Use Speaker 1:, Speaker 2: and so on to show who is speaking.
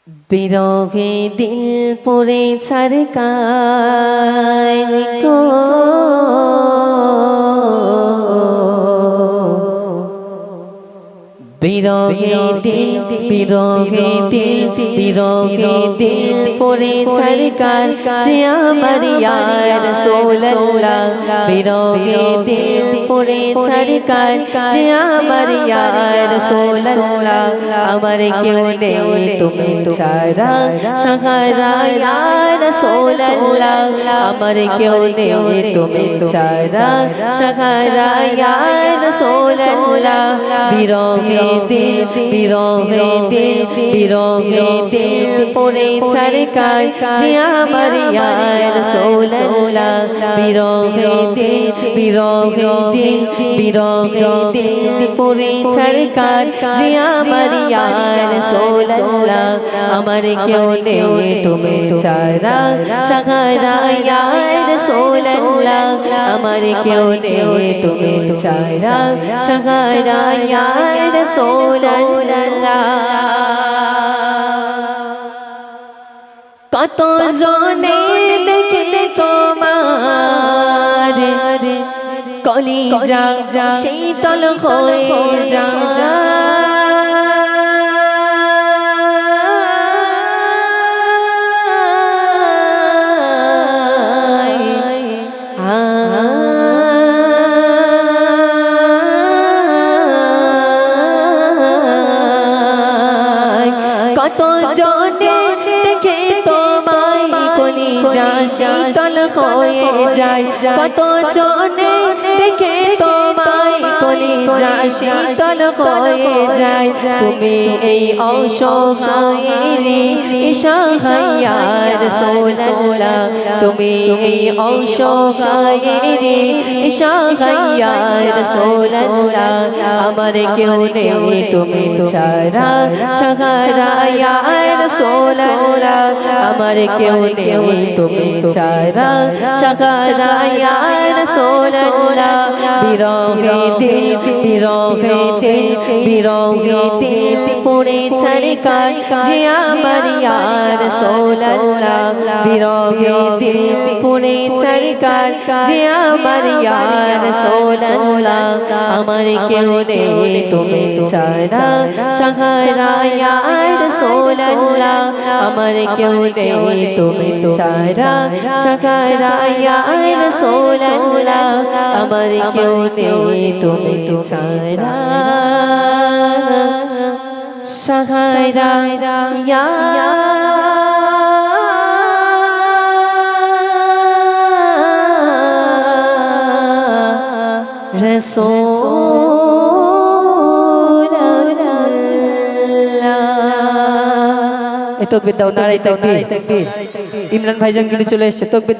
Speaker 1: বিরহে দিল পড়ে ছারকায় গো, বিরহে দিল বিরহে দিল বিরহে দিল পড়ে ছারকায় যে আমার ইয়া রাসূলুল্লাহ। বিরহে দিল পড়ে ছারকায় যে আমার ইয়া রাসূলুল্লাহ। আমার কেউ নেই তুমি ছাড়া সাহারা ইয়া রাসূলুল্লাহ। আমার কেউ নেই তুমি ছাড়া সাহারা ইয়া রাসূলুল্লাহ। বিরহে দিল বিরহে দিল বিরহে দিল পড়ে ছারকায় যে আমার ইয়া রাসূলুল্লাহ। বিরহে দিল বিরহে দিল বিরহে দিল পড়ে ছারকায় যে আমার ইয়া রাসূলুল্লাহ। আমার কেউ নেই তুমি ছাড়া সাহারা ইয়া রাসূলুল্লাহ। আমার কেউ নেই তুমি ছাড়া সাহারা ইয়া রাসূলুল্লাহ। কত জনে দেখে তোমার কলিজা শীতল হয়ে যায়। কত জনে দেখে তোমায় কলিজা শীতল হয়ে যায়। কত জনে দেখে তোমায় কলিজা শীতল হয়ে যায়। তুমি এই অসহায়েরই সাহারা রাসূলুল্লাহ। তুমি এই অসহায়েরই সাহারা রাসূলুল্লাহ। আমার কেউ নেই তুমি ছাড়া সাহারা ইয়া রাসূলুল্লাহ। আমার কেউ নেই তুমি ছাড়া সাহারা ইয়া রাসূলুল্লাহ। বিরহে দিল বিরহে দিল বিরহে দিল পড়ে ছারকায় যে আমার ইয়া রাসূলুল্লাহ। বিরহে দিল পড়ে ছারকায় যে আমার ইয়া রাসূলুল্লাহ। আমার কেউ নেই তুমি ছাড়া সাহারা ইয়া রাসূলুল্লাহ। আমার কেউ নেই তুমি ছাড়া সাহারা ইয়া রাসূলুল্লাহ। আমার কেউ নেই তুমি ছাড়া সাহারা ইয়া রাসূলুল্লাহ। এই তাকবীর দাও, নারে তাকবীর। ইমরান ভাইজান কিন্তু চলে এসেছে। তাকবীর।